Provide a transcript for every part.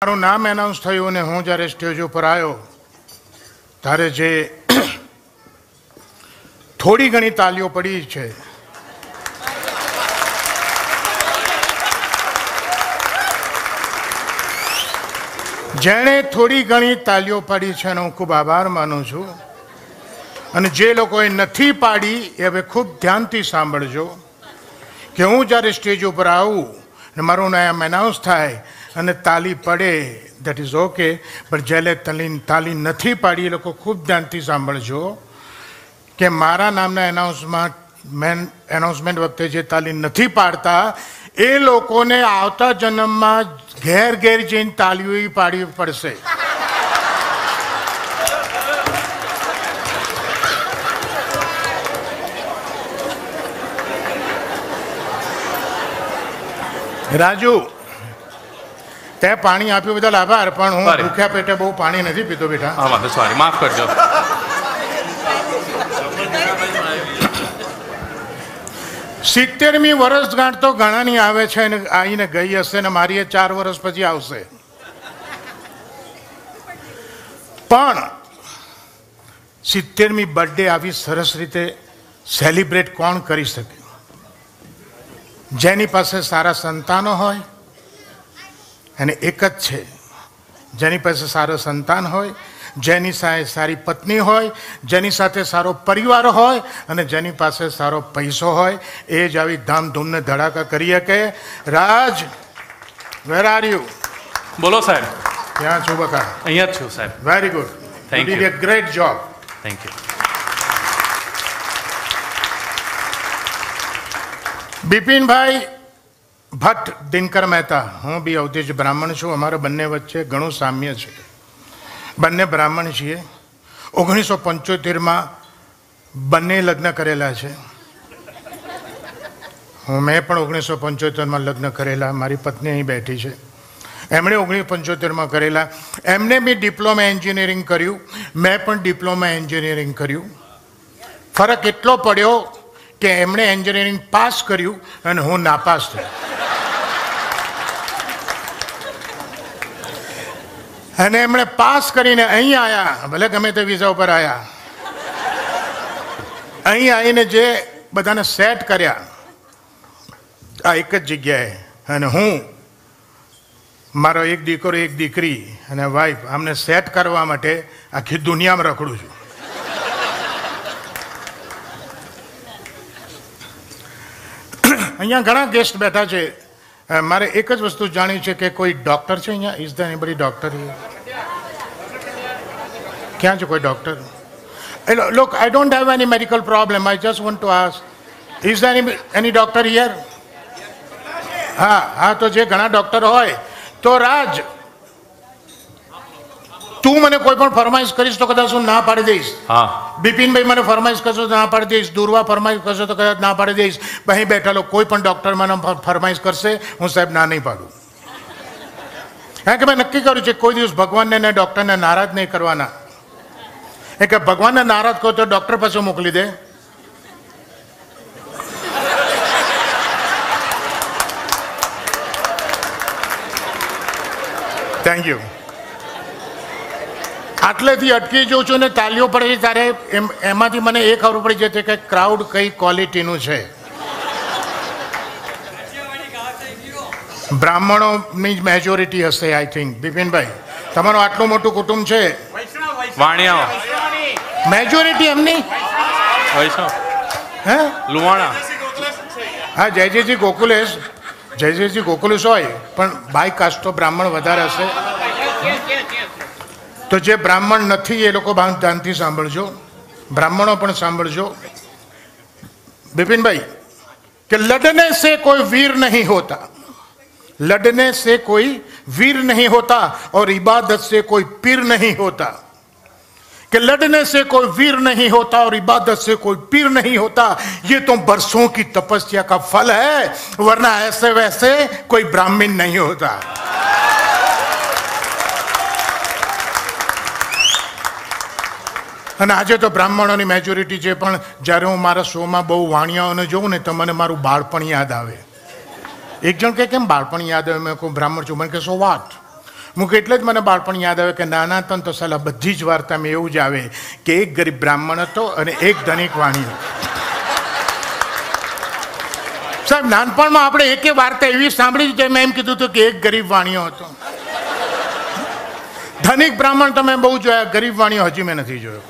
મારું નામ એનાઉન્સ થયું અને હું જ્યારે સ્ટેજ ઉપર આવ્યો ત્યારે જે થોડી ઘણી તાલીઓ પડી છે જેણે થોડી ઘણી તાલીઓ પાડી છે એનો હું ખૂબ આભાર માનું છું અને જે લોકોએ નથી પાડી એ હવે ખૂબ ધ્યાનથી સાંભળજો કે હું જ્યારે સ્ટેજ ઉપર આવું અને મારું નામ એનાઉન્સ થાય અને તાલી પડે દેટ ઇઝ ઓકે, પણ જેલે તાલી નથી પાડી એ લોકો ખૂબ ધ્યાનથી સાંભળજો કે મારા નામના એનાઉન્સમેન્ટ વખતે જે તાલી નથી પાડતા એ લોકોને આવતા જન્મમાં ઘેર ઘેર જઈને તાલીઓ પાડવી પડશે. રાજુ, તે પાણી આપ્યું બદલ આભાર, પણ હું ભૂખ્યા પેટે બહુ પાણી નથી પીતો બેટા. હા વાંધો, સોરી, માફ કરજો. 70મી વર્ષગાંઠ તો ઘણાની આવે છે અને આવીને ગઈ હશે ને મારી 4 વર્ષ પછી આવશે, પણ 70મી બર્થડે આવી સરસ રીતે સેલિબ્રેટ કોણ કરી શકે? જેની પાસે સારા સંતાનો હોય, અને એક જ છે, જેની પાસે સારો સંતાન હોય, જેની સાથે સારી પત્ની હોય, જેની સાથે સારો પરિવાર હોય અને જેની પાસે સારો પૈસો હોય, એ જ આવી ધામધૂમને ધડાકા કરી શકે. Raj, where are you? બોલો સાહેબ. ક્યાં છું બકા? અહીંયા જ છું સાહેબ. Very good, thank you did a great job. Thank you. Bipinbhai Bhatt, Dinkar Mehta, હું બી અવધેશ બ્રાહ્મણ છું. અમારા બંને વચ્ચે ઘણું સામ્ય છે. બંને બ્રાહ્મણ છીએ. 1975માં બંને લગ્ન કરેલા છે. મેં પણ 1975માં લગ્ન કરેલા. મારી પત્ની અહીં બેઠી છે. એમણે 1975માં કરેલા. એમને બી ડિપ્લોમા એન્જિનિયરિંગ કર્યું, મેં પણ ડિપ્લોમા એન્જિનિયરિંગ કર્યું. ફરક એટલો પડ્યો કે એમણે એન્જિનિયરિંગ પાસ કર્યું અને હું નાપાસ થયો. અને એમણે પાસ કરીને અહીં આવ્યા, ભલે ગમે તે વિઝા ઉપર આવ્યા, અહીં આવીને જે બધાને સેટ કર્યા આ એક જ જગ્યાએ, અને હું, મારો એક દીકરો એક દીકરી અને વાઈફ, આમને સેટ કરવા માટે આખી દુનિયામાં રખડું છું. અહીંયા ઘણા ગેસ્ટ બેઠા છે. મારે એક જ વસ્તુ જાણવી છે કે કોઈ ડૉક્ટર છે અહીંયા? Is there anybody doctor? ક્યાં છે કોઈ doctor? Look, I don't have any medical problem. I just want to ask, is there any doctor here? હા, તો જે ઘણા ડૉક્ટર હોય તો રાજ, તું મને કોઈ પણ ફરમાઈશ કરીશ તો કદાચ હું ના પાડી દઈશ. હા. બિપિનભાઈ મને ફરમાઈશ કરશો તો ના પાડી દઈશ. દુર્વા ફરમાઈશ કરશો તો કદાચ ના પાડી દઈશ. અહીં બેઠેલો કોઈ પણ ડૉક્ટર મને ફરમાઈશ કરશે, હું સાહેબ ના નહીં પાડું. કારણ કે મેં નક્કી કર્યું છે કોઈ દિવસ ભગવાનને ને ડૉક્ટરને નારાજ નહીં કરવાના. એ કે ભગવાનને નારાજ કરો તો ડૉક્ટર પાસે મોકલી દે. Thank you. આટલેથી અટકી જાઉં છું ને તાલીઓ પડે છે ત્યારે એમાંથી મને એ ખબર પડી જતી કે ક્રાઉડ કઈ ક્વોલિટીનું છે. બ્રાહ્મણોની જ મેજોરિટી હશે આઈ થિંક. બિપિનભાઈ, તમારું આટલું મોટું કુટુંબ છે. વાણિયા મેજોરિટી એમની વૈષ્ણવ, હે લુવાણા. હા, જયજયજી ગોકુલેશ, જયજયજી ગોકુલેશ હોય, પણ બાય કાસ્ટ તો બ્રાહ્મણ વધારે હશે. તો જે બ્રાહ્મણ નથી એ લોકો ધ્યાનથી સાંભળજો, બ્રાહ્મણો પણ સાંભળજો. બિપિનભાઈ, કે લડને સે કોઈ વીર નહીં હોતા, लड़ने से कोई वीर नहीं होता और इबादत से कोई पीर नहीं होता. कि लड़ने से कोई वीर नहीं होता और इबादत से कोई पीर नहीं होता, ये तो बरसों की तपस्या का फल है, वरना ऐसे वैसे कोई ब्राह्मण नहीं होता. અને આજે તો બ્રાહ્મણોની મેજોરિટી છે, પણ જ્યારે હું મારા શોમાં બહુ વાણિયાઓને જોઉં ને તો મને મારું બાળપણ યાદ આવે. એક જણ કે કેમ બાળપણ યાદ આવે? મેં કહું બ્રાહ્મણ છું. મને કે સો વાત? હું એટલે જ મને બાળપણ યાદ આવે કે નાના હતા તો સાલા બધી જ વાર્તામાં એવું જ આવે કે એક ગરીબ બ્રાહ્મણ હતો અને એક ધનિક વાણી હતો. સાહેબ નાનપણમાં આપણે એક વાર્તા એવી સાંભળી છે મેં એમ કીધું હતું કે એક ગરીબ વાણીઓ હતો. ધનિક બ્રાહ્મણ તમે બહુ જોયા, ગરીબ વાણીઓ હજી મેં નથી જોયો.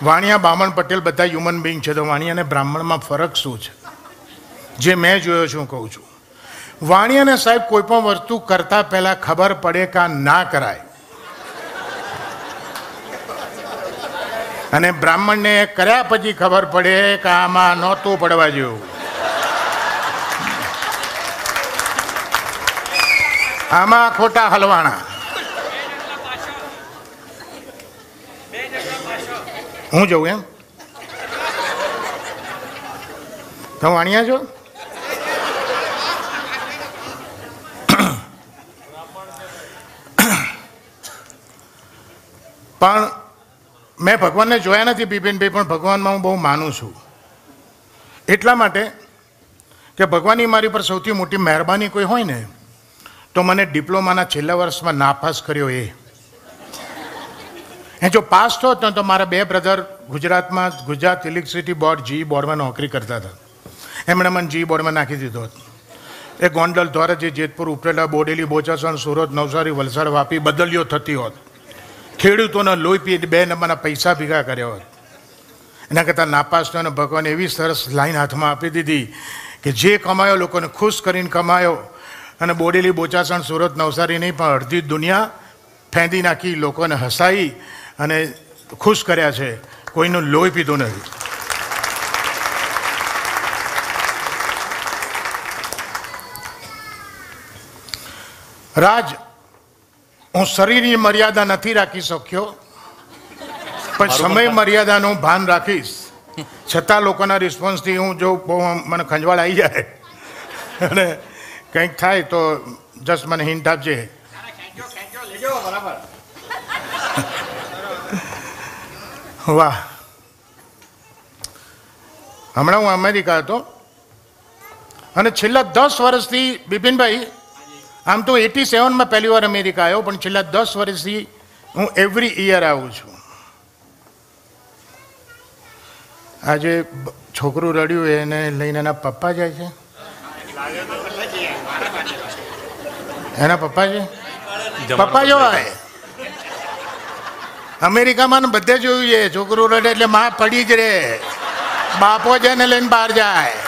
વાણિયા બામણ પટેલ બધા હ્યુમન બિંગ છે, તો વાણિયા અને બ્રાહ્મણમાં ફરક શું છે જે મેં જોયો છું કહું છું. વાણિયાને સાહેબ કોઈ પણ વસ્તુ કરતા પહેલા ખબર પડે કે આ ના કરાય, અને બ્રાહ્મણને કર્યા પછી ખબર પડે કે આમાં નહોતું પડવા જેવું, આમાં ખોટા હલવાણા. હું જઉં એમ તમે વાણિયા છો? પણ મેં ભગવાનને જોયા નથી બિપિનભાઈ, પણ ભગવાનમાં હું બહુ માનું છું. એટલા માટે કે ભગવાનની મારી પર સૌથી મોટી મહેરબાની કોઈ હોય ને તો મને ડિપ્લોમાના છેલ્લા વર્ષમાં નાપાસ કર્યો. એ જો પાસ થયો તો મારા બે બ્રધર ગુજરાતમાં ગુજરાત ઇલેક્ટ્રિસિટી બોર્ડ જી બોર્ડમાં નોકરી કરતા હતા. એમણે મને જી બોર્ડમાં નાખી દીધો હતો. એ ગોંડલ ધોરાજી જેતપુર ઉપરેલા બોડેલી બોચાસણ સુરત નવસારી વલસાડ વાપી બદલીઓ થતી હોત. ખેડૂતોના લોહી પી 2 નંબરના પૈસા ભેગા કર્યા હોત. એના કરતાં નાપાસ થયો અને ભગવાને એવી સરસ લાઈન હાથમાં આપી દીધી કે જે કમાયો લોકોને ખુશ કરીને કમાયો, અને બોડેલી બોચાસણ સુરત નવસારી નહીં પણ અડધી દુનિયા ફેંદી નાખી, લોકોને હસાઈ અને ખુશ કર્યા છે. કોઈનું લોહી પીધું નથી. રાજ, હું શરીરની મર્યાદા નથી રાખી શક્યો, પણ સમય મર્યાદાનું ભાન રાખીશ. છતાં લોકોના રિસ્પોન્સથી હું જો બહુ મને ખંજવાળ આવી જાય અને કંઈક થાય તો જસ્ટ મને હિન્ટ આપજે. વાહ. હમણાં હું અમેરિકા હતો અને છેલ્લા 10 વર્ષથી બિપિનભાઈ, આમ તો 87માં પહેલી વાર અમેરિકા આવ્યો, પણ છેલ્લા 10 વર્ષથી હું એવરી યર આવું છું. આજે છોકરું રડ્યું એને લઈને એના પપ્પા જાય છે, એના પપ્પા છે, પપ્પા જોવા અમેરિકામાં બધે જોયું છે. છોકરું રડે એટલે માં પડી જ રે, બાપો છે ને લઈને બહાર જાય.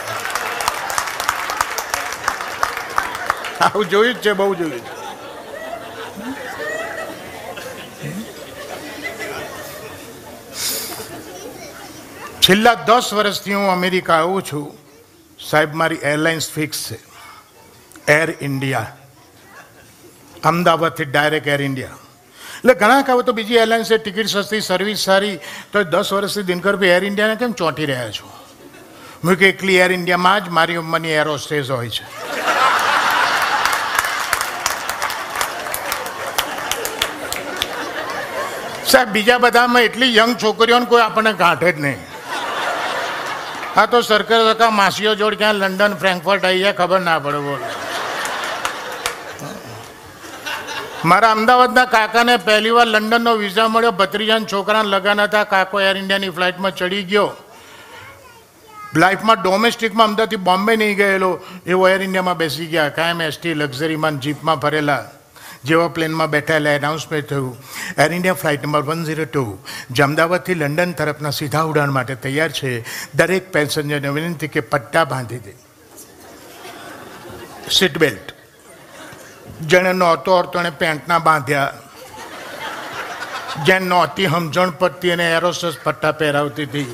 આવું જોયું જ છે, બહુ જોયું છે. છેલ્લા 10 વર્ષથી હું અમેરિકા આવું છું સાહેબ. મારી એરલાઇન્સ ફિક્સ છે, એર ઇન્ડિયા. અમદાવાદથી ડાયરેક્ટ એર ઇન્ડિયા. એટલે ઘણા કહો તો બીજી એરલાઇન્સ છે, ટિકિટ સસ્તી, સર્વિસ સારી, તો 10 વર્ષથી દિનકરભાઈ એર ઇન્ડિયાને કેમ ચોંટી રહ્યા છો? મેં કે એકલી એર ઇન્ડિયામાં જ મારી ઉંમરની એર હોસ્ટેસ હોય છે. સાહેબ બીજા બધામાં એટલી યંગ છોકરીઓને કોઈ આપણને ગાંઠે જ નહીં. આ તો સરકાર માસીઓ જોડ ક્યાં લંડન ફ્રેન્કફર્ટ આવી જાય ખબર ના પડે. બોલ, મારા અમદાવાદના કાકાને પહેલી વાર લંડનનો વિઝા મળ્યો. ભત્રીજાના છોકરાને લગન હતા. કાકો એર ઇન્ડિયાની ફ્લાઇટમાં ચડી ગયો. લાઈફમાં ડોમેસ્ટિકમાં અમદાવાદથી બોમ્બે નહીં ગયેલો એવો એર ઇન્ડિયામાં બેસી ગયા. કાયમ એસટી લક્ઝરીમાં જીપમાં ફરેલા. જેવા પ્લેનમાં બેઠા એટલે એનાઉન્સમેન્ટ થયું, એર ઇન્ડિયા ફ્લાઇટ નંબર 102 જે અમદાવાદથી લંડન તરફના સીધા ઉડાન માટે તૈયાર છે. દરેક પેસેન્જરને વિનંતી કે પટ્ટા બાંધી દે, સીટ બેલ્ટ. જેણે નહોતો અડતો એને પેન્ટના બાંધ્યા. જેને નહોતી સમજણ પડતી એને એરોસસ પટ્ટા પહેરાવતી હતી.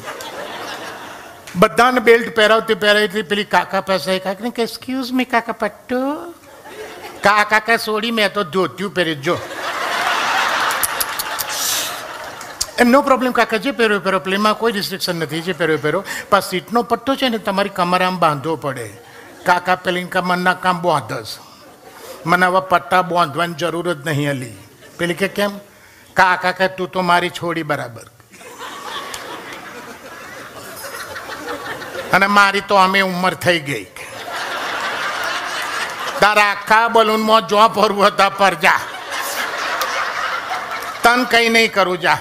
બધાને બેલ્ટ પહેરાવતી પેલી કાકા પાસે કાકા કે એક્સક્યુઝ મી કાકા પટ્ટો. કાકા છોડી, મેં તો ધોત્યું પહેરી. જો એમ નો પ્રોબ્લેમ કાકા, જે પહેર્યો પહેરો, પ્લેનમાં કોઈ રિસ્ટ્રિક્શન નથી, જે પહેર્યો પહેરો. પણ સીટનો પટ્ટો છે ને તમારી કમર આમ બાંધવો પડે. કાકા પેલી કમરના કામ બાંધસ, મને હવે પટ્ટા બાંધવાની જરૂર જ નહીં હલી. પેલી કે કેમ? કાકા કે તું તો મારી છોડી બરાબર, અને મારી તો અમે ઉંમર થઈ ગઈ. તારા આખા બલૂનમાં જો ફરવું હતા પર જા. તન કઈ નહીં કરું જા,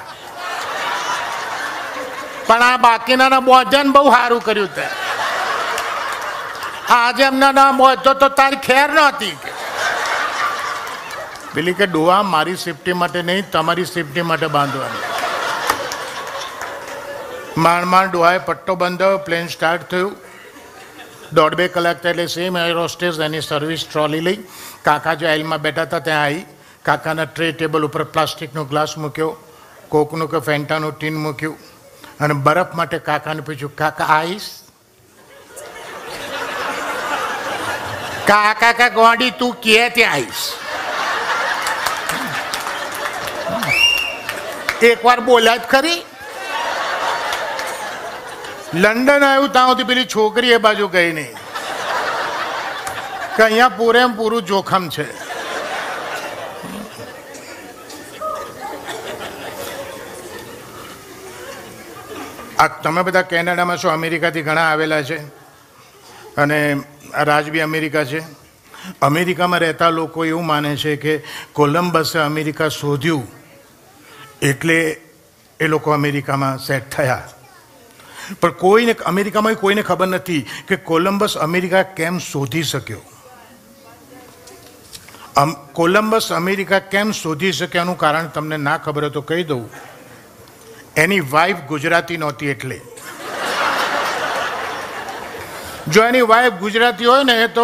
પણ આ બાકીના બોજન બહુ સારું કર્યું તે. આજે એમના ના બોજો તો તારી ખેર નહોતી. પેલી કે ડોહા મારી સેફટી માટે નહીં, તમારી સેફટી માટે બાંધવાની. માંડ માંડ ડોહાએ પટ્ટો બંધાયો, પ્લેન સ્ટાર્ટ થયું. 1.5-2 કલાક થાય એટલે સેમ એર હોસ્ટેસ એની સર્વિસ ટ્રોલી લઈ કાકા જે આઇલમાં બેઠા હતા ત્યાં આવી. કાકાના ટ્રે ટેબલ ઉપર પ્લાસ્ટિકનો ગ્લાસ મૂક્યો, કોકનું કે ફેન્ટાનું ટીન મૂક્યું અને બરફ માટે કાકાને પૂછ્યું, કાકા આઈસ? કાકા કા ગોડી તું કે ત્યાં આઈસ? એકવાર બોલ્યા જ ખરી. લંડન આવ્યું ત્યાં સુધી પેલી છોકરી એ બાજુ ગઈ નહીં કે અહીંયા પૂરેપૂરું જોખમ છે. આ તમે બધા કેનેડામાં છો, અમેરિકાથી ઘણા આવેલા છે અને રાજ બી અમેરિકા છે. અમેરિકામાં રહેતા લોકો એવું માને છે કે કોલંબસે અમેરિકા શોધ્યું એટલે એ લોકો અમેરિકામાં સેટ થયા. પણ કોઈને અમેરિકામાં કોઈને ખબર નથી કે કોલંબસ અમેરિકા કેમ શોધી શક્યો. કોલંબસ અમેરિકા કેમ શોધી શક્યાનું કારણ તમને ના ખબર હોય તો કહી દઉં. એની વાઈફ ગુજરાતી નહોતી એટલે. જો એની વાઈફ ગુજરાતી હોય ને તો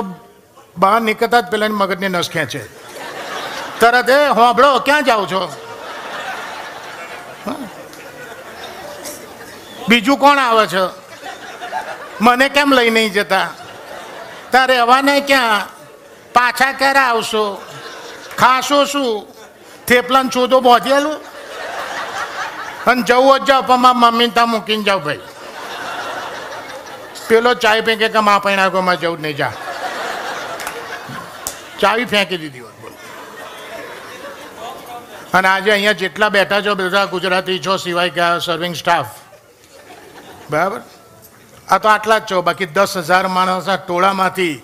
બહાર નીકળતા જ પેલા મગજની નસ ખેંચે તરત, એ હોંભળો ક્યાં જાઓ છો? બીજું કોણ આવે છે? મને કેમ લઈ નહીં જતા? તારે રહેવાને ક્યાં? પાછા ક્યારે આવશો? ખાશો શું? થેપલાને ચોદો બોધેલું અને જવું જ જાઓ, પણ મારા મમ્મીને ત્યાં મૂકીને જાઓ ભાઈ. પેલો ચાય ફેંકે કે મા પૈણાગોમાં જવું જ નહીં, જા. ચાવી ફેંકી દીધી હોત. બોલો. અને આજે અહીંયા જેટલા બેઠા છો બધા ગુજરાતી છો, સિવાય કે સર્વિંગ સ્ટાફ, બરાબર? આ તો આટલા જ છો. બાકી 10,000 માણસના ટોળામાંથી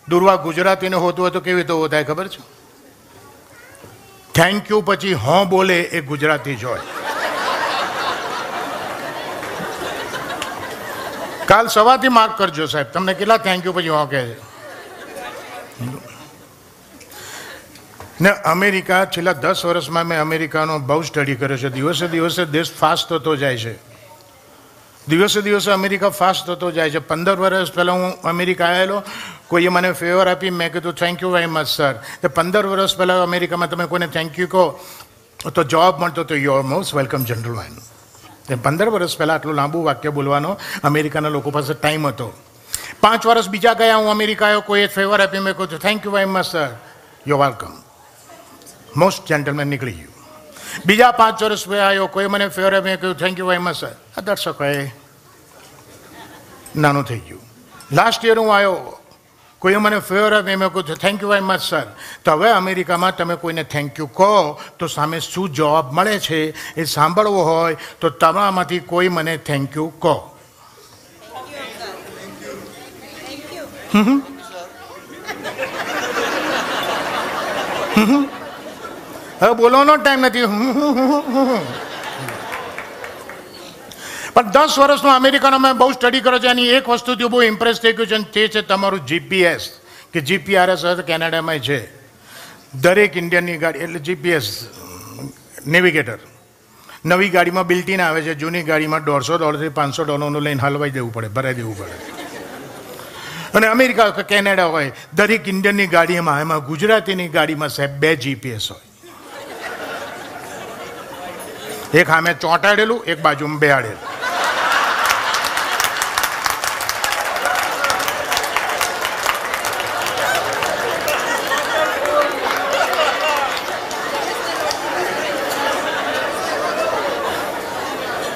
દુર્વા ગુજરાતીને હોતું હોય તો કેવી રીતે હોતા થાય ખબર છે? થેન્ક યુ પછી હોં બોલે એ ગુજરાતી જ હોય. કાલ સવારથી માર્ક કરજો સાહેબ, તમને કેટલા થેન્ક યુ પછી હોં કહે છે. ને અમેરિકા છેલ્લા 10 વર્ષમાં મેં અમેરિકાનો બહુ સ્ટડી કર્યો છે. દિવસે દિવસે દેશ ફાસ્ટ થતો જાય છે. દિવસે દિવસે અમેરિકા ફાસ્ટ થતો જાય છે. 15 વર્ષ પહેલાં હું અમેરિકા આવેલો, કોઈએ મને ફેવર આપી, મેં કીધું thank you very much sir. તે 15 વર્ષ પહેલાં અમેરિકામાં તમે કોઈને થેન્ક યુ કહો તો જવાબ મળતો તો યુ આર મોસ્ટ વેલકમ જનરલમેન. તે 15 વર્ષ પહેલાં આટલું લાંબુ વાક્ય બોલવાનો અમેરિકાના લોકો પાસે ટાઈમ હતો. 5 વર્ષ બીજા ગયા હું અમેરિકા આવ્યો, કોઈએ ફેવર આપી, મેં કહ્યું thank you very much sir, you welcome, most gentleman નીકળી ગયું. બીજા 5 વર્ષ પછી આવ્યો, કોઈ મને ફેવર આપી, મેં કહ્યું thank you very much sir, દર્શકો એ નાનું થઈ ગયું. લાસ્ટ યર હું આવ્યો, કોઈએ મને ફેવર આપી, મેં કહ્યું thank you very much sir. તો હવે અમેરિકામાં તમે કોઈને થેન્ક યુ કહો તો સામે શું જવાબ મળે છે એ સાંભળવો હોય તો તમારામાંથી કોઈ મને થેન્ક યુ કહો. હવે બોલવાનો ટાઈમ નથી. પણ 10 વર્ષનો અમેરિકાનો મેં બહુ સ્ટડી કર્યો છે. એની એક વસ્તુથી બહુ ઇમ્પ્રેસ થઈ ગયું છે અને તે છે તમારું જીપીએસ કે જીપીઆરએસ કેનેડામાં છે. દરેક ઇન્ડિયનની ગાડી એટલે જીપીએસ નેવિગેટર નવી ગાડીમાં બિલ્ટ ઇન આવે છે. જૂની ગાડીમાં $150 થી $500 લઈને હલવાઈ દેવું પડે, ભરાઈ દેવું પડે. અને અમેરિકા કે કેનેડા હોય, દરેક ઇન્ડિયનની ગાડીમાં, એમાં ગુજરાતીની ગાડીમાં સાહેબ 2 જીપીએસ હોય. એક સામે ચોંટાડેલું, એક બાજુમાં બેહાડેલું.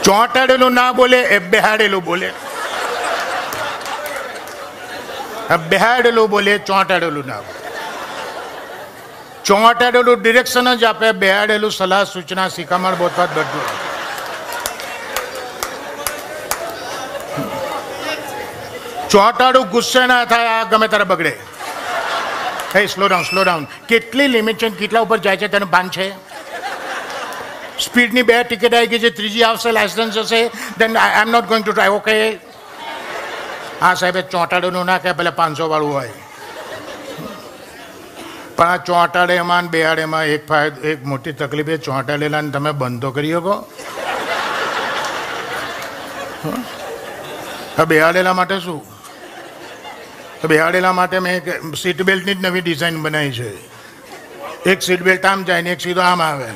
ચોંટાડેલું ના બોલે, એ બેહાડેલું બોલે. બેહાડેલું બોલે, ચોંટાડેલું ના બોલે. ચોંટાડેલું ડિરેક્શન જ આપે, બેહાડેલું સલાહ સૂચના શિખામણ બોધપાઠ બધું. ચોંટાડું ગુસ્સે ના થાય, આ ગમે ત્યારે બગડે. હે સ્લો ડાઉન, સ્લો ડાઉન. કેટલી લિમિટ છે, કેટલા ઉપર જાય છે તને ભાન છે? સ્પીડની 2 ટિકિટ આવી ગઈ છે, ત્રીજી આવશે, લાયસન્સ હશે, then I am not going to try. Okay, હા સાહેબ, ચોંટાડેનું ના કહે, ભલે 500 વાળું હોય, પણ આ ચોંટાડેમાં ને બેહાડેમાં એક મોટી તકલીફ એ ચોંટાડેલાને તમે બંધ તો કરી શકો. બેહાડેલા માટે શું? બેહાડેલા માટે મેં સીટ બેલ્ટની જ નવી ડિઝાઇન બનાવી છે. એક સીટ બેલ્ટ આમ જાય ને એક સીધો આમ આવે.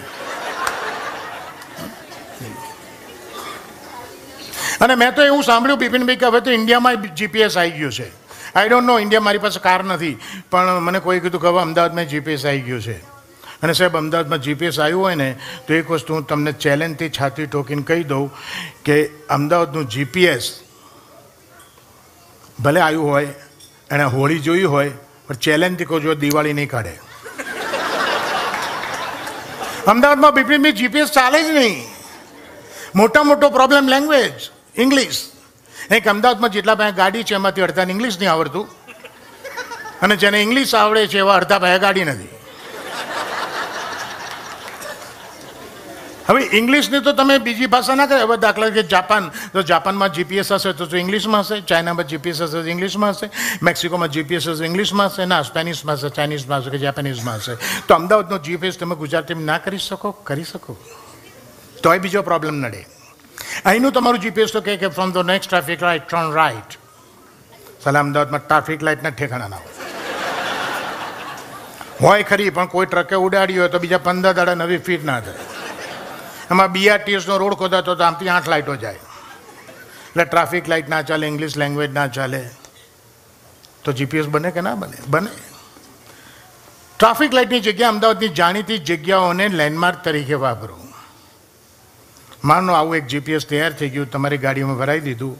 અને મેં તો એવું સાંભળ્યું બિપિનભાઈ કે હવે તો ઇન્ડિયામાં જીપીએસ આવી ગયું છે. આઈ ડોન્ટ નો, ઇન્ડિયા મારી પાસે કાર નથી, પણ મને કોઈ કીધું કે હવે અમદાવાદમાં જીપીએસ આવી ગયું છે. અને સાહેબ, અમદાવાદમાં જીપીએસ આવ્યું હોય ને તો એક વસ્તુ હું તમને ચેલેન્જથી છાતી ઠોકીને કહી દઉં કે અમદાવાદનું જીપીએસ ભલે આવ્યું હોય, એણે હોળી જોઈ હોય, પણ ચેલેન્જથી કહું જો દિવાળી નહીં કાઢે. અમદાવાદમાં બિપિનભાઈ જીપીએસ ચાલે જ નહીં. મોટો પ્રોબ્લેમ લેંગ્વેજ, ઇંગ્લિશ. એક અમદાવાદમાં જેટલા પાસે ગાડી છે એમાંથી અડધાને ઇંગ્લિશ નહીં આવડતું, અને જેને ઇંગ્લિશ આવડે છે એવા અડધા પાસે ગાડી નથી. હવે ઇંગ્લિશની તો તમે બીજી ભાષા ના કરે. હવે દાખલા કે જાપાન, તો જાપાનમાં જીપીએસ હશે તો ઇંગ્લિશમાં હશે, ચાઇનામાં જીપીએસ હશે તો ઇંગ્લિશમાં હશે, મેક્સિકોમાં જીપીએસ હશે ઇંગ્લિશમાં હશે, ના સ્પેનિશમાં હશે, ચાઇનીઝમાં હશે કે જાપાનીઝમાં હશે. તો અમદાવાદનો જીપીએસ તમે ગુજરાતીમાં ના કરી શકો? કરી શકો, તોય બીજો પ્રોબ્લેમ નડે. અહીંનું તમારું જીપીએસ તો કહે કે from the next traffic light turn right. સાલા અમદાવાદમાં ટ્રાફિક લાઇટના ઠેકાણા ના હોય ખરી, પણ કોઈ ટ્રકે ઉડાડી હોય તો બીજા 15 દાડા નવી ફીટ ના થાય. એમાં બીઆરટીએસનો રોડ ખોદાતો તો આમથી 8 લાઇટો જાય. એટલે ટ્રાફિક લાઇટ ના ચાલે, ઇંગ્લિશ લેંગ્વેજ ના ચાલે, તો જીપીએસ બને કે ના બને? બને. ટ્રાફિક લાઇટની જગ્યા અમદાવાદની જાણીતી જગ્યાઓને લેન્ડમાર્ક તરીકે વાપરો. માનો આવું એક જીપીએસ તૈયાર થઈ ગયું, તમારી ગાડીમાં ભરાઈ દીધું,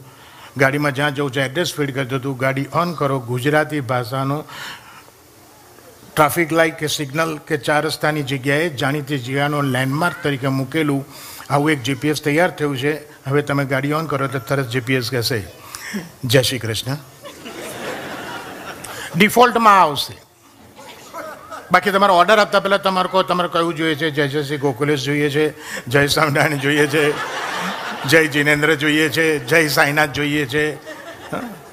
ગાડીમાં જ્યાં જવું છે એડ્રેસ ફીડ કરી દીધું, ગાડી ઓન કરો, ગુજરાતી ભાષાનું ટ્રાફિક લાઇટ કે સિગ્નલ કે 4 રસ્તાની જગ્યાએ જાણીતી જગ્યાનો લેન્ડમાર્ક તરીકે મૂકેલું આવું એક જીપીએસ તૈયાર થયું છે. હવે તમે ગાડી ઓન કરો તો તરત જીપીએસ કહેશે જય શ્રી કૃષ્ણ. ડિફોલ્ટમાં આવશે. બાકી તમારો ઓર્ડર આપતા પહેલાં તમારે કયું જોઈએ છે? જય શ્રી ગોકુલેશ જોઈએ છે, જય સામડાણી જોઈએ છે, જય જીનેન્દ્ર જોઈએ છે, જય સાઈનાથ જોઈએ છે,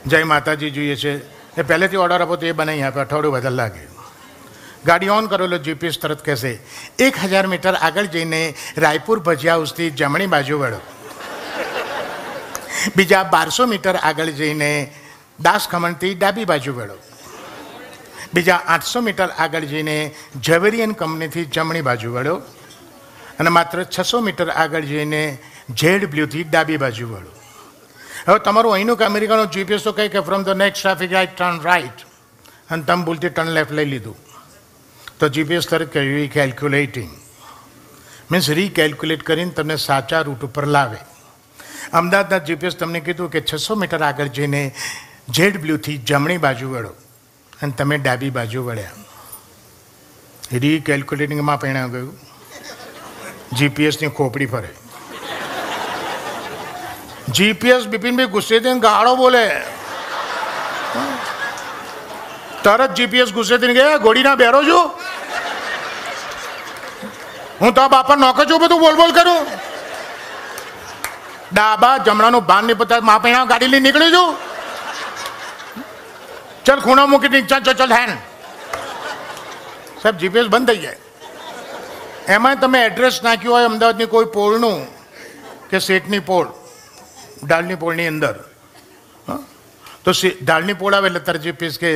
જય માતાજી જોઈએ છે. એ પહેલેથી ઓર્ડર આપો તો એ બનાવી આપે, અઠવાડિયું વધારે લાગે. ગાડી ઓન કરેલો જીપીએસ તરત કહેશે 1000 મીટર આગળ જઈને રાયપુર ભજીયા હાઉસથી જમણી બાજુ વળો. બીજા 1200 મીટર આગળ જઈને દાસ ખમણથી ડાબી બાજુ વળો. બીજા 800 મીટર આગળ જઈને ઝવેરિયન કંપનીથી જમણી બાજુ વળો. અને માત્ર 600 મીટર આગળ જઈને ZBlueથી ડાબી બાજુ વળો. હવે તમારું અહીંનું કે અમેરિકાનો જીપીએસ તો કહે કે from the next traffic light turn right, અને તમે ભૂલથી ટર્ન લેફ્ટ લઈ લીધું તો જીપીએસ તરત કહે રીકેલ્ક્યુલેટિંગ, મીન્સ રીકેલ્ક્યુલેટ કરીને તમને સાચા રૂટ ઉપર લાવે. અમદાવાદના જીપીએસ તમને કીધું કે 600 મીટર આગળ જઈને ZBlueથી જમણી બાજુ વળો, અને તમે ડાબી બાજુ વળ્યા. રીકેલ્ક્યુલેટિંગમાં પરિણામ ગયું જીપીએસની ખોપડી ફરે. જીપીએસ બિપિનભાઈ ગુસ્સે થઈને ગાળો બોલે, તરત જીપીએસ ગુસ્સે થઈને ગયા ઘોડીના બેરો છું હું તો બાપા નોકર છું, બધું બોલ કરું. ડાબા જમણાનું ભાન નહીં પતા, મા પૈણા ગાડી લઈને નીકળી છું. ચાલ ખૂણા મૂકી ચાલ હેન. સાહેબ જીપીએસ બંધ થઈ જાય. એમાં તમે એડ્રેસ નાખ્યું હોય અમદાવાદની કોઈ પોળનું કે શેઠની પોળ, ડાળની પોળની અંદર, તો ડાળની પોળ આવે એટલે તારે જીપીએસ કે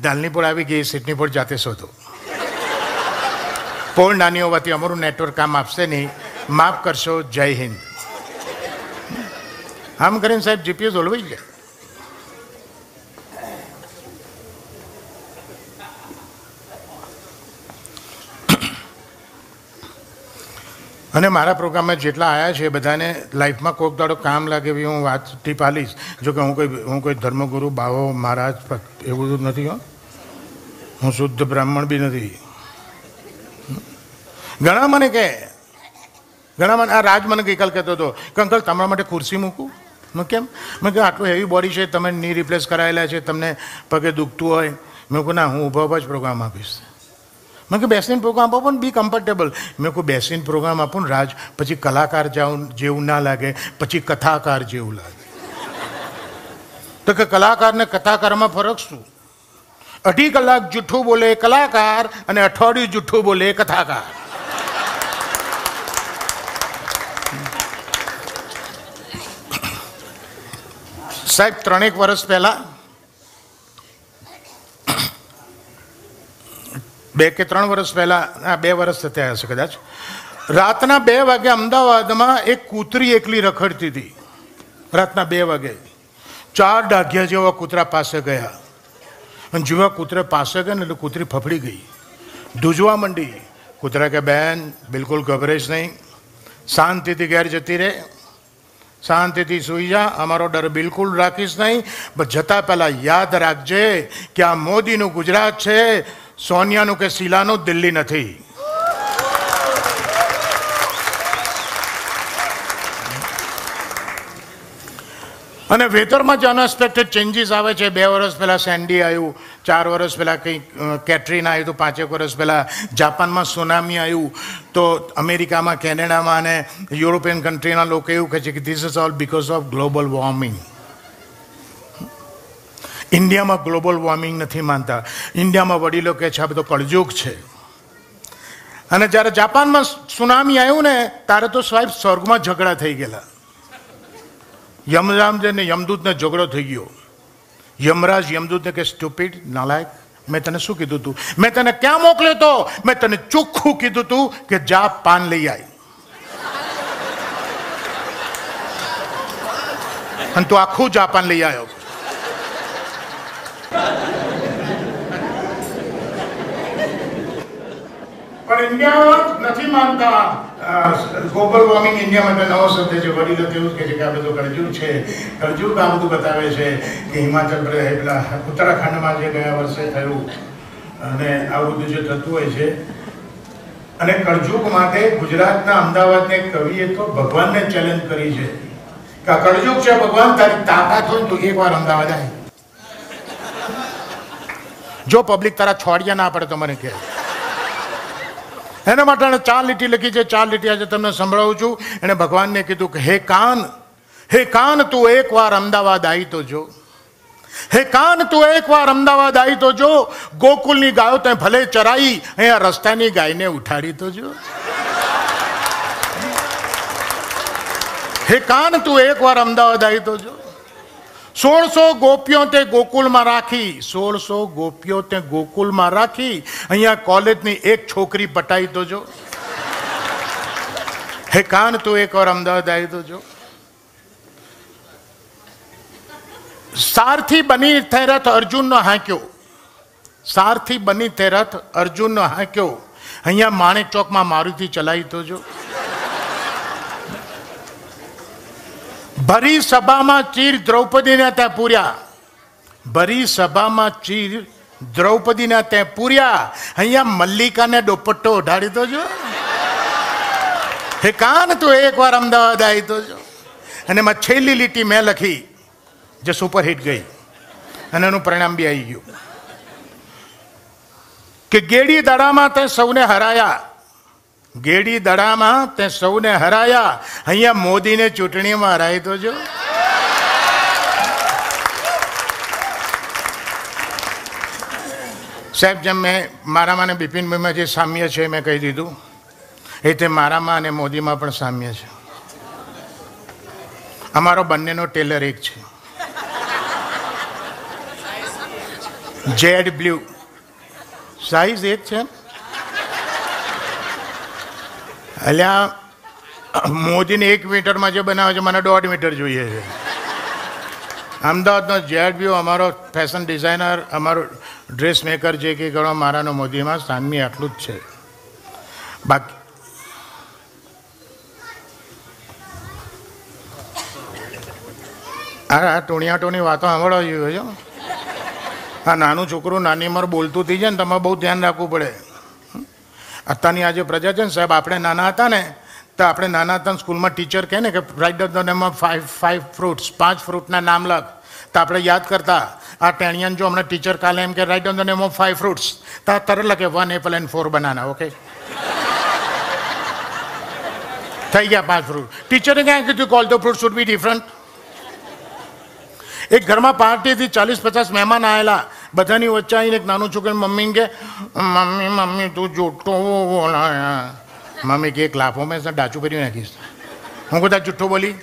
ડાળની પોળ આવી ગઈ, શેઠની પોળ જાતે શોધો. પોળ નાની હોવાથી અમારું નેટવર્ક કામ આપશે નહીં, માફ કરશો, જય હિન્દ. આમ કરીને સાહેબ જીપીએસ ઓલવાઈ જાય. અને મારા પ્રોગ્રામમાં જેટલા આવ્યા છે બધાને લાઈફમાં કોઈક દાડો કામ લાગે એવી હું વાત ટીપ આલીશ. જો કે હું કોઈ ધર્મગુરુ બાવો મહારાજ એવું બધું નથી હો, હું શુદ્ધ બ્રાહ્મણ બી નથી. ઘણા મને આ રાજ મને ગઈકાલ કહેતો હતો કે અંકલ તમારા માટે ખુરશી મૂકું. મેં કેમ? મેં કહ્યું આટલું હેવી બોડી છે, તમે ની રિપ્લેસ કરાયેલા છે, તમને પગે દુખતું હોય. મેં કહું ના, હું ઊભા જ પ્રોગ્રામ આપીશ. મેં કહ્યું બેસીને પ્રોગ્રામ આપો ને બી કમ્ફર્ટેબલ. મેં કહું બેસીને પ્રોગ્રામ આપો ને રાજ, પછી કલાકાર જેવું ના લાગે, પછી કથાકાર જેવું લાગે. તો કે કલાકાર ને કથાકારમાં ફરક શું? 2.5 કલાક જૂઠું બોલે કલાકાર અને અઠવાડિયું જૂઠું બોલે કથાકાર. સાહેબ 3 વર્ષ પહેલા 2 કે 3 વર્ષ પહેલા, 2 વર્ષ થયા હશે કદાચ, રાતના 2 વાગે અમદાવાદમાં એક કૂતરી એકલી રખડતી હતી. રાતના 2 વાગે 4 ડાઘિયા જેવા કૂતરા પાસે ગયા અને જેવા કૂતરા પાસે ગયા ને એટલે કૂતરી ફફડી ગઈ, ધ્રુજવા માંડી. કૂતરા કે બેન બિલકુલ ગભરેશ નહીં, શાંતિથી ઘેર જતી રહે, શાંતિથી સૂઈ જા, અમારો ડર બિલકુલ રાખીશ નહીં. બસ જતા પહેલા યાદ રાખજે કે આ મોદીનું ગુજરાત છે, સોનિયાનું કે શીલાનું દિલ્હી નથી. અને વેધરમાં જે અનએક્સપેક્ટેડ ચેન્જીસ આવે છે, 2 વર્ષ પહેલાં સેન્ડી આવ્યું, 4 વર્ષ પહેલાં કંઈક કેટરીના આવ્યું, તો 5 વર્ષ પહેલાં જાપાનમાં સુનામી આવ્યું. તો અમેરિકામાં, કેનેડામાં અને યુરોપિયન કન્ટ્રીના લોકો એવું કહે છે કે this is all because of global warming. ઇન્ડિયામાં ગ્લોબલ વોર્મિંગ નથી માનતા. ઇન્ડિયામાં વડીલો કહે છે આ બધો કળયુગ છે. અને જ્યારે જાપાનમાં સુનામી આવ્યું ને ત્યારે તો સાહેબ સ્વર્ગમાં ઝઘડા થઈ ગયેલા. યમરાજ ને યમદૂતને ઝઘડો થઈ ગયો. યમરાજ યમદૂતને કે સ્ટુપિડ, નાલાયક, મેં તને શું કીધું તું? મેં તને ક્યાં મોકલ્યો તો? મેં તને ચોખ્ખું કીધું તું કે જા પાન લઈ આવી, અને તું આખું જાપાન લઈ આવ્યો. પણ ઇન્ડિયા નથી માનતા ગ્લોબલ વોર્મિંગ. ઇન્ડિયા માટે નવો શબ્દ છે. વડીલો તેવું કહે છે કે આ બધું કળજુગ છે. કળજુગ આ બધું બતાવે છે કે હિમાચલ પ્રદેશ, પેલા ઉત્તરાખંડમાં જે ગયા વર્ષે થયું અને આવું બધું જે થતું હોય છે. અને કળજુગ માટે ગુજરાતના અમદાવાદને કવિએ તો ભગવાનને ચેલેન્જ કરી છે કે આ કળજુગ છે, ભગવાન તારી તાકાત હોય તો એકવાર અમદાવાદ આવે. જો પબ્લિક તારા છોડિયા ના પડે તો મને કહે. એના માટે 4 લીટી લખી છે. 4 લીટી આજે તમને સંભળાવું છું. એણે ભગવાનને કીધું કે હે કાન તું એકવાર અમદાવાદ આવી તો જો. હે કાન તું એકવાર અમદાવાદ આવી તો જો. ગોકુલની ગાયો તે ભલે ચરાઈ, અહીંયા રસ્તાની ગાયને ઉઠાડી તો જો. હે કાન તું એકવાર અમદાવાદ આવી તો જો. 1600 ગોપીઓ તે ગોકુલમાં રાખી, 1600 ગોપીઓ તે ગોકુલમાં રાખી, અહીંયા કોલેજની એક છોકરી પટાઈ તો જો. હે કાન તું એકવાર અમદાવાદ આવી તો જો. સારથી બની તે રથ અર્જુનનો હાંક્યો, સારથી બની તે રથ અર્જુનનો હાંક્યો, અહીંયા માણેક ચોકમાં મારુતિ ચલાવી તો જો. ભરી સભામાં ચીર દ્રૌપદીને ત્યાં પૂર્યા, ભરી સભામાં ચીર દ્રૌપદીને ત્યાં પૂર્યા, અહીંયા મલ્લિકાને દુપટ્ટો ઓઢાડી તો જો. હે કાન તું એકવાર અમદાવાદ આવી તો જો. અને એમાં છેલ્લી લીટી મેં લખી જે સુપરહિટ ગઈ અને એનું પરિણામ બી આવી ગયું કે ગેડી દડામાં તે સૌને હરાયા, ગેડી દડામાં તે સૌને હરાયા, અહીંયા મોદીને ચૂંટણીમાં હરાય તો જો. સાહેબ, જેમ મેં મારામાં અને બિપિનભાઈમાં જે સામ્ય છે મેં કહી દીધું, એ તે મારામાં અને મોદીમાં પણ સામ્ય છે. અમારો બંનેનો ટેલર એક છે, જેડ બ્લુ, સાઈઝ એક છે. અલ્યા મોદીને 1 મીટરમાં જે બનાવે છે મને 1.5 મીટર જોઈએ છે. અમદાવાદનો જેડ બ્લુ અમારો ફેશન ડિઝાઇનર, અમારો ડ્રેસ મેકર જે કે ગણો મારાનો મોદીમાં સામ્ય આટલું જ છે. બાકી આ ટોણિયાટોની વાતો સાંભળવા જોઈએ છો. આ નાનું છોકરું નાની ઉંમર બોલતું થઈ જાય ને તમારે બહુ ધ્યાન રાખવું પડે. અત્યારની આજે પ્રજા છે ને સાહેબ, આપણે નાના હતા ને તો આપણે નાના હતા સ્કૂલમાં ટીચર કહે ને કે write the name of 5 fruits, 5 ફ્રૂટના નામ લખ. તો આપણે યાદ કરતા આ ટેણિયન જો હમણાં ટીચર કાલે એમ કે write on the name of 5 fruits તો તરત લખે 1 એપલ એન્ડ 4 બનાના. ઓકે, થઈ ગયા 5 ફ્રૂટ. ટીચરે ક્યાં કીધું કે all the fruit should be different. એક ઘરમાં પાર્ટીથી 40-50 મહેમાન આવેલા. બધાની વચ્ચે આવીને એક નાનું છોકરું મમ્મી કે મમ્મી તું જૂઠો બોલાયા. મમ્મી કે એક લાફો મેં ડાચું કરી નાખીશ. હું બધા જૂઠો બોલી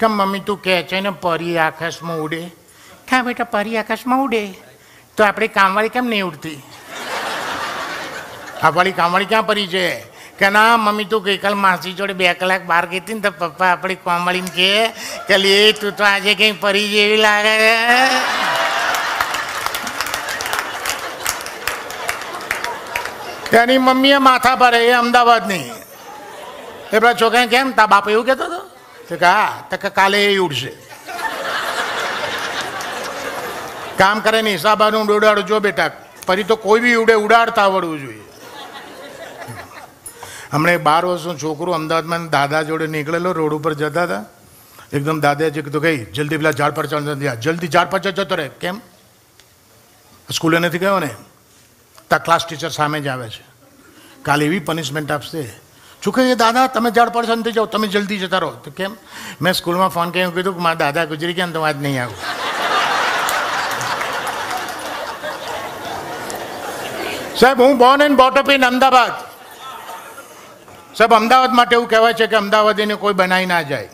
કેમ મમ્મી તું કહે છે ને પરી આકાશમાં ઉડે. ક્યાં બેટા પરી આકાશમાં ઉડે તો આપણે કામવાળી કેમ નહીં ઉડતી? આપણી કામવાળી ક્યાં પરી છે? કે ના મમ્મી તું ગઈકાલ માસી જોડે 2 કલાક બહાર ગઈ હતી ને તો પપ્પા આપણી કામવાળીને કે લે તું તો આજે કંઈ પરી જેવી લાગે. એની મમ્મીએ માથા પર એ અમદાવાદની. એ પેલા છોકરાને કેમ તા બાપ એવું કહેતો હતો? તો કે હા, તો કે કાલે એ ઉડશે. કામ કરે ને હિસાબાનું ઉડાડો. જો બેટા પરી તો કોઈ બી ઉડે, ઉડાડતા આવડવું જોઈએ. હમણાં 12 વર્ષનું છોકરું અમદાવાદમાં દાદા જોડે નીકળેલો, રોડ ઉપર જતા હતા. એકદમ દાદાએ કીધું ગઈ જલ્દી પેલા ઝાડ પર ચડ, જલ્દી ઝાડ પર જતો રહે. કેમ? સ્કૂલે નથી ગયો ને? તા ક્લાસ ટીચર સામે જ આવે છે, કાલે એવી પનિશમેન્ટ આપશે. શું કહે દાદા તમે ઝાડ પર નથી જાઓ, તમે જલ્દી જતા રહો. તો કેમ? મેં સ્કૂલમાં ફોન કરીને કીધું કે મારા દાદા ગુજરી ગયા ને તો આજ નહીં આવું. સાહેબ હું બોર્ન એન્ડ બોટઅપ ઇન અમદાવાદ. સાહેબ અમદાવાદ માટે એવું કહેવાય છે કે અમદાવાદીને કોઈ બનાવી ના જાય,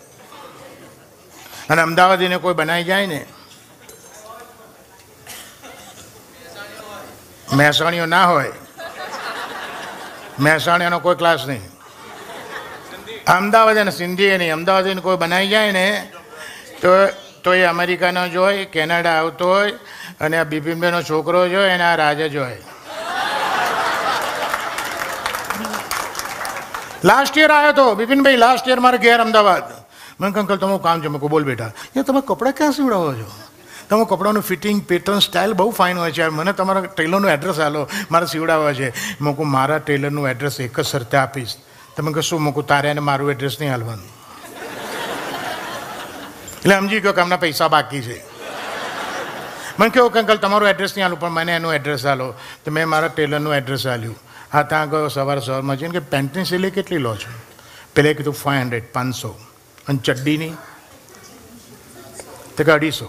અને અમદાવાદીને કોઈ બનાવી જાય ને મહેસાણીઓ ના હોય. મહેસાણીઓનો કોઈ ક્લાસ નહીં. અમદાવાદ અને સિંધી નહીં. અમદાવાદીને કોઈ બનાવી જાય ને તો એ અમેરિકાનો જ હોય, કેનેડા આવતો હોય, અને આ બિપિનભાઈનો છોકરો જ હોય, અને આ રાજા જ હોય. લાસ્ટ યર આવ્યો હતો બિપિનભાઈ, લાસ્ટ યર મારે ઘેર અમદાવાદ. મેં અંકલ તમારું કામ છે. મેં કહું બોલ બેટા. એ તમે કપડાં ક્યાં સીવડાવો છો? તમે કપડાનું ફિટિંગ પેટર્ન સ્ટાઇલ બહુ ફાઇન હોય છે. મને તમારા ટેલરનું એડ્રેસ આલો, મારે સીવડાવવા છે. મેં કહું મારા ટેલરનું એડ્રેસ એક જ શરતે આપીશ. તમે કશું મૂકું તારે અને મારું એડ્રેસ નહીં હાલવાનું. એટલે સમજી ગયો કે અમને પૈસા બાકી છે. મને કહ્યું કે અંકલ તમારું એડ્રેસ નહીં આલું, પણ મને એનું એડ્રેસ આલો. તો મેં મારા ટેલરનું એડ્રેસ આલ્યું. હા ત્યાં ગયો સવારમાં જઈને કે પેન્ટની સિલાઈ કેટલી લો છો? પહેલે કીધું 500, 500. અને ચડ્ડીની? તો કે 250,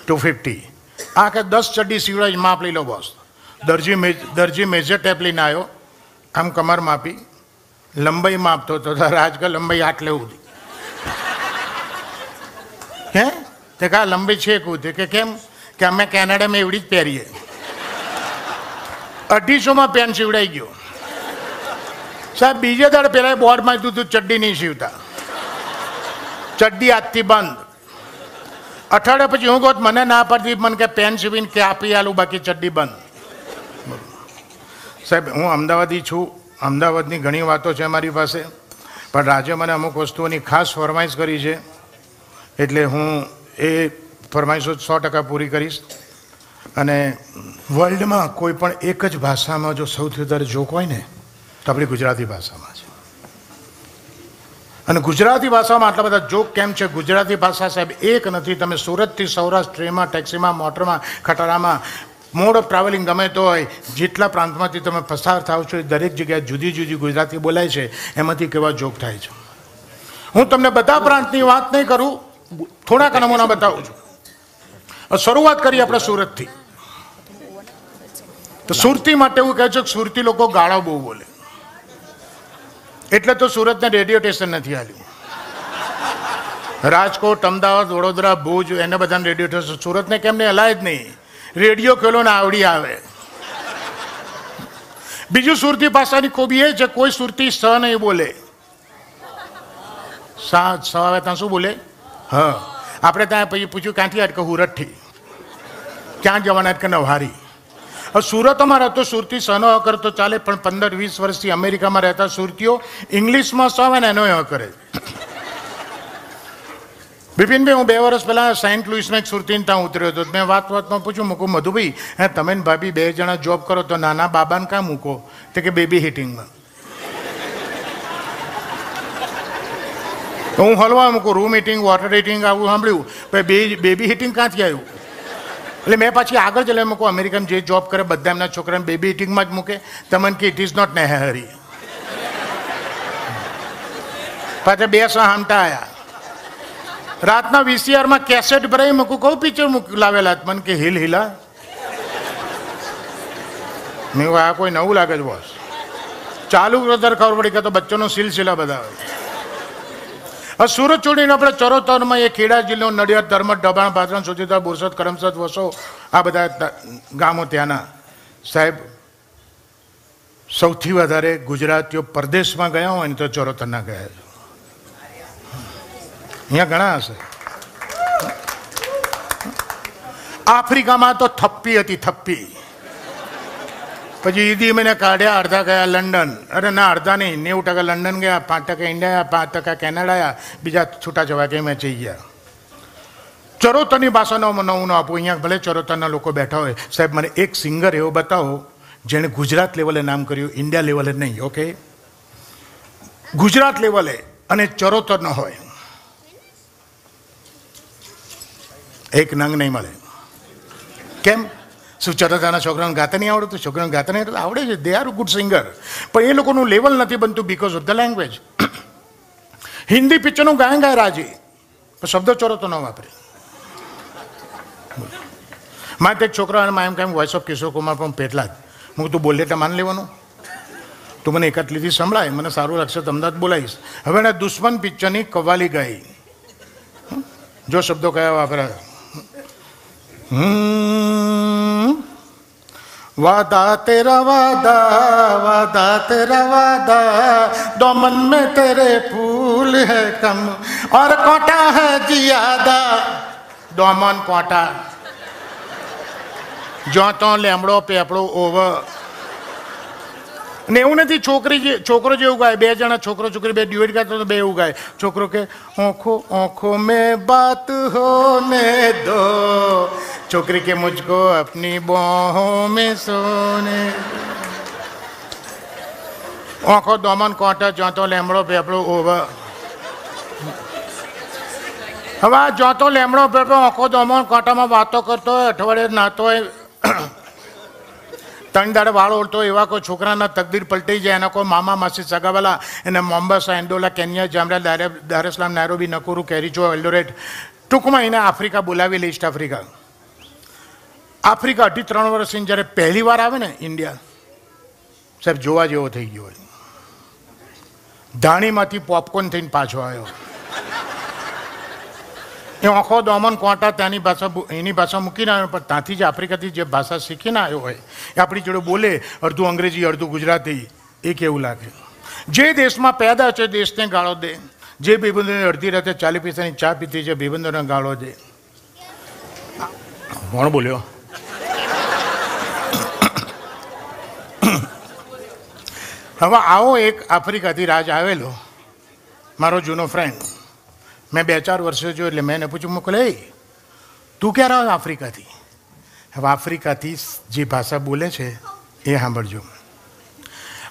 250. આ કે 10 ચડ્ડી સીવડાવી માપ લઈ લો બોસ. દરજી મેજર ટેપ લઈને આવ્યો, આમ કમર માપી, લંબાઈ માપતો તો રાજકા લંબાઈ આટલે ઉધી. હે તે કા લંબાઈ છે કું? કે કેમ? કે અમે કેનેડામાં એવડી જ પહેરીએ. 250માં પેન્ટ સીવડાઈ ગયો. સાહેબ બીજે દાડે પેલા બોર્ડમાં દીધું ચડ્ડી નહીં સીવતા, ચડ્ડી આજથી બંધ. અઠવાડિયા પછી હું કહું મને ના પડતી, મને કે પેન્ટ સીવીને કે આપી આલું, બાકી ચડ્ડી બંધ. સાહેબ હું અમદાવાદી છું, અમદાવાદની ઘણી વાતો છે મારી પાસે, પણ રાજે મને અમુક વસ્તુઓની ખાસ ફરમાઈશ કરી છે, એટલે હું એ ફરમાઈશો 100% પૂરી કરીશ. અને વર્લ્ડમાં કોઈ પણ એક જ ભાષામાં જો સૌથી વધારે જોક હોય ને તો આપણી ગુજરાતી ભાષામાં છે. અને ગુજરાતી ભાષામાં આટલા બધા જોક કેમ છે? ગુજરાતી ભાષા સાહેબ એક નથી. તમે સુરતથી સૌરાષ્ટ્ર ટ્રેનમાં, ટેક્સીમાં, મોટરમાં, ખટારામાં, મોડ ઓફ ટ્રાવેલિંગ ગમે તો હોય, જેટલા પ્રાંતમાંથી તમે પસાર થાવ છો એ દરેક જગ્યાએ જુદી જુદી ગુજરાતી બોલાય છે. એમાંથી કેવા જોક થાય છે. હું તમને બધા પ્રાંતની વાત નહીં કરું, થોડાક નમૂના બતાવું છું. શરૂઆત કરીએ આપણે સુરતથી. તો સુરતી માટે એવું કહે છે કે સુરતી લોકો ગાળો બહુ બોલે, એટલે તો સુરતને રેડિયો સ્ટેશન નથી આવ્યું. રાજકોટ, અમદાવાદ, વડોદરા, ભુજ એને બધાને રેડિયો સ્ટેશન. સુરતને કેમ નહીં હલાય જ નહીં. રેડિયો ખેલો ને આવડી આવે. બીજું સુરતી ભાષાની ખૂબી એ છે કોઈ સુરતી સ નહીં બોલે. સ આવે ત્યાં શું બોલે? હા. આપણે ત્યાં પછી પૂછ્યું ક્યાંથી અટકે? હુરતથી. ક્યાં જવાના? અટકે નવહારી. સુરતમાં રહેતો સુરતી સનો અ તો ચાલે, પણ 15-20 વર્ષથી અમેરિકામાં રહેતા સુરતીઓ ઇંગ્લિશમાં સ આવે ને એનો અ કરે. બિપિનભાઈ હું 2 વર્ષ પહેલાં સેન્ટ લુઈસમાં એક સુરતીને ત્યાં ઉતર્યો હતો. મેં વાતમાં પૂછ્યું, મૂકું મધુભાઈ હે તમે ને ભાભી 2 જણા જોબ કરો તો નાના બાબાને કાં મૂકો? તે કે બેબી હિટિંગમાં. તો હું હલવા મૂકું રૂમ હીટિંગ વોટર હીટિંગ આવું સાંભળ્યું પછી બેબી હીટિંગ ક્યાંથી આવ્યું એટલે મેં પાછી આગળ જ લઈ મૂકું અમેરિકન જે જોબ કરે બધા એમના છોકરાને બેબી હીટિંગમાં જ મૂકે તમને કે ઇટ ઇઝ નોટ નેસેસરી પાછા 2 સામટા આવ્યા રાતના વીસીઆરમાં કેસેટ ભરાઈ મૂકું કહું પિક્ચર લાવેલા મને કે હિલ હિલા મેં આ કોઈ નવું લાગે છે બોસ ચાલુ ત્યારે ખબર પડી કે તો બચ્ચોનો સિલસિલા બધા હવે સુરત છોડીને આપણે ચરોતરમાં એ ખેડા જિલ્લો નડિયાદ ધર્મદ ડબાણ પાટણ સુધીતા બોરસદ કરમસદ વસો આ બધા ગામો ત્યાંના સાહેબ સૌથી વધારે ગુજરાતીઓ પરદેશમાં ગયા હોય ને તો ચરોતરના ગયા છે અહીંયા ઘણા હશે આફ્રિકામાં તો થપ્પી હતી થપ્પી પછી ઈદી મને કાઢ્યા અડધા ગયા લંડન અરે ના અડધા નહીં 90% લંડન ગયા 5% ઇન્ડિયા 5% કેનેડા ગયા બીજા છૂટા જવા કે મેં જઈ ગયા ચરોતરની ભાષાનો નવું આપું અહીંયા ભલે ચરોતરના લોકો બેઠા હોય સાહેબ મને એક સિંગર એવો બતાવો જેણે ગુજરાત લેવલે નામ કર્યું ઇન્ડિયા લેવલે નહીં ઓકે ગુજરાત લેવલે અને ચરોતરનો હોય એક નંગ નહીં મળે કેમ શું ચરોતરના છોકરાઓને ગાતા નહીં આવડતું છોકરાઓને ગાતા નહીં આવડે છે દે આર ગુડ સિંગર પણ એ લોકોનું લેવલ નથી બનતું because of the language Hindi પિક્ચરનું ગાય રાજી પણ શબ્દો ચરોતો ન વાપરે મારે તે છોકરાઓને એમ કેમ વોઇસ ઓફ કિશોર કુમાર પણ પેટલા જ હું તું બોલે એટલે માન લેવાનું તું મને એકાદ લીધી સંભળાય મને સારું લાગશે તમને જ બોલાવીશ હવે એના દુશ્મન પિક્ચરની કવાલી ગાઈ જો શબ્દો કયા વાપર્યા वादा तेरा वादा दामन में तेरे फूल है कम और कोटा है जियादा दामन कोटा जो तो लेमड़ो पेपड़ो ओवर ને એવું નથી છોકરો જેવું ગાય 2 જણા છોકરો છોકરી 2 ડ્યુએટ ગાતો તો 2 એવું ગાય છોકરો કે આંખો મેં બાત હોને દો છોકરી કે મુझको अपनी बाहों में सोने આંખો દોમન કોટા જોતો લેમડો પેપડો ઓવર હવે આ જોતો લેમડો પેપડો આંખો દોમન કોટામાં વાતો કરતો હોય અઠવાડિયે નાતો હોય 3 દાડે વાળ ઓળતો એવા કોઈ છોકરાના તકદીર પલટાઈ જાય એના કોઈ મામા માસી સગાવાલા એને મોમ્બાસા એન્ડોલા કેન્યા જામરા દારેસલામ નાયરોબી નકુરુ કેરીચો એલ્ડોરેટ ટૂંકમાં એને આફ્રિકા બોલાવી લે ઈસ્ટ આફ્રિકા 2.5-3 વર્ષની જ્યારે પહેલી વાર આવે ને ઇન્ડિયા સાહેબ જોવા જેવો થઈ ગયો હોય ધાણીમાંથી પોપકોર્ન થઈને પાછો આવ્યો એ આંખો દોમન કોટા ત્યાંની ભાષા એની ભાષા મૂકીને આવ્યો પણ ત્યાંથી જ આફ્રિકાથી જે ભાષા શીખીને આવ્યો હોય એ આપણી જોડે બોલે અડધું અંગ્રેજી અડધું ગુજરાતી એ કેવું લાગે જે દેશમાં પેદા છે દેશને ગાળો દે જે ભાઈબંધોને અડધી રાતે 40 પૈસાની ચા પીતી છે ભાઈબંધોને ગાળો દે કોણ બોલ્યો હવે આવો એક આફ્રિકાથી રાજ આવેલો મારો જૂનો ફ્રેન્ડ મેં 2-4 વર્ષો જોયું એટલે મેં એને પૂછ્યું મોકલે તું ક્યારે આવ્યો આફ્રિકાથી હવે આફ્રિકાથી જે ભાષા બોલે છે એ સાંભળજો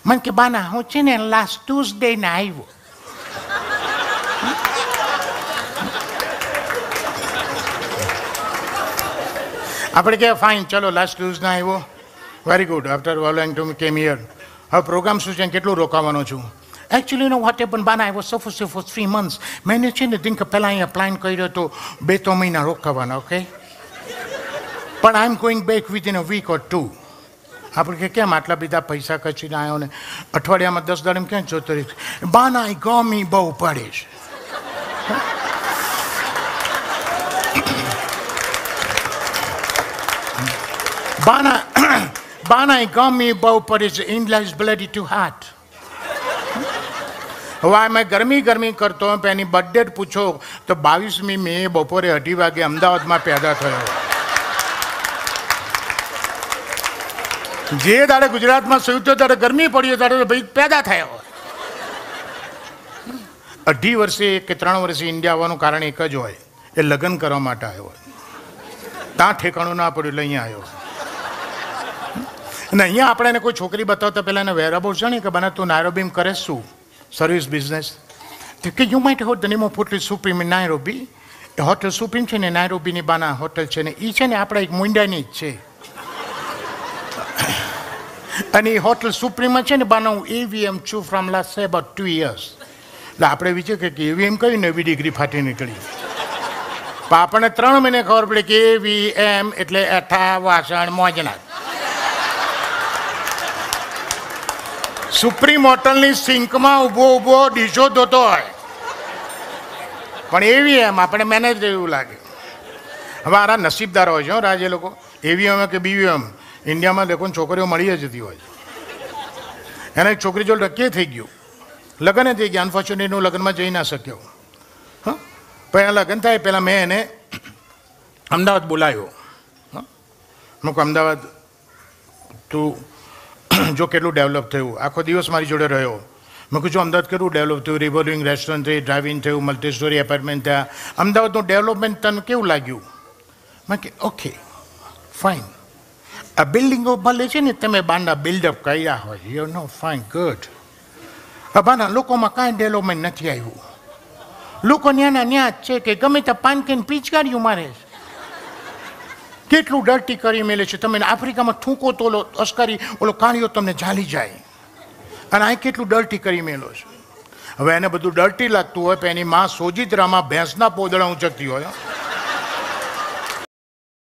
મને કે બાના હું છે ને લાસ્ટ ટ્યુઝડે ને આવ્યો આપણે કે ફાઇન ચલો લાસ્ટ ટ્યુઝડે આવ્યો very good after following to came here હવે પ્રોગ્રામ શું છે કેટલું રોકાવાનો છું Actually, you know what happened, Bana? I was supposed to for 3 months. મેં છે ને દિન પહેલાં અહીંયા પ્લાન કર્યો તો 2-3 મહિના રોકાવાના ઓકે પણ I am going back within a week or 2 આપણે કે કેમ આટલા બધા પૈસા ખર્ચીને આવ્યો ને અઠવાડિયામાં 10 દાડે ક્યાં જોતો રહીશ બાના એ ગમી બહુ પડે છે બાના એ ગમી બહુ પડે છે India is bloody two heart હવે મેં ગરમી કરતો હોય એની બર્થડે પૂછો તો 22મી મે બપોરે 2:30 વાગે અમદાવાદમાં પેદા થયો જે દાડે ગુજરાતમાં સૌથી દાડે ગરમી પડી દાડે ભાઈ પેદા થયો 2.5 વર્ષે કે 3 વર્ષે ઇન્ડિયા આવવાનું કારણ એક જ હોય એ લગ્ન કરવા માટે આવ્યો હોય ત્યાં ઠેકાણું ના પડ્યું એટલે અહીંયા આવ્યો અને અહીંયા આપણે એને કોઈ છોકરી બતાવતા પહેલાં એને વેરાબો છે ને કે બને તું નાયરોબીમ કરે શું સર્વિસ બિઝનેસ કે you might heard the name of Hotel Supreme in Nairobi. એ હોટલ સુપ્રીમ છે ને નાયરોબીની બાના હોટલ છે ને એ છે ને આપણા એક મુંડાની જ છે. અને એ હોટલ સુપ્રીમમાં છે ને બાના હું AVM છું ફ્રોમ લાસ્ટ અબાઉટ 2 years. એટલે આપણે વિચાર કે AVM કઈ નવી ડિગ્રી ફાટી નીકળી. પણ આપણને 3 મહિને ખબર પડે કે AVM એટલે એઠા વાસણ મોજના. સુપ્રીમ હોટલની સિંકમાં ઊભો ડીશો ધોતો હોય પણ AVM આપણે મેનેજ એવું લાગે. હવે આરા નસીબદાર હોય છે રાજ્ય લોકો. AVM કે BVM ઇન્ડિયામાં લોકોને છોકરીઓ મળી જતી હોય છે. એને એક છોકરી જોડે નક્કી થઈ ગયું, લગ્ન થઈ ગયા. અનફોર્ચ્યુનેટલી હું લગ્નમાં જઈ ના શક્યો. હા, પહેલાં લગ્ન થાય પહેલાં મેં એને અમદાવાદ બોલાવ્યો. મેં કહું અમદાવાદ તું જો કેટલું ડેવલપ થયું. આખો દિવસ મારી જોડે રહ્યો. મેં કહું જો અમદાવાદ કેટલું ડેવલપ થયું, રિવોલ્વિંગ રેસ્ટોરન્ટ થઈ, ડ્રાઇવિંગ થયું, મલ્ટી સ્ટોરી એપાર્ટમેન્ટ થયા. અમદાવાદનું ડેવલપમેન્ટ તને કેવું લાગ્યું? મેં કે ઓકે ફાઇન. આ બિલ્ડિંગો ભલે છે ને તમે બાંડા બિલ્ડઅપ કર્યા હોય, યુ નો ફાઇન ગુડ. બાના લોકોમાં કાંઈ ડેવલપમેન્ટ નથી આવ્યું. લોકો ન્યાના ન્યા જ છે કે ગમે ત્યાં પાનકેન પિચકારીઓ મારે છે. કેટલું ડર્ટી કરી મેલે છે. તમે આફ્રિકામાં થૂંકો તો ઓલો અસ્કારી ઓલો કાળીઓ તમને ઝાલી જાય. અને આ કેટલું ડર્ટી કરી મેલો છે. હવે એને બધું ડર્ટી લાગતું હોય પણ એની માં સોજિત્રામાં ભેંસના પોદળા ઊંચકતી હોય.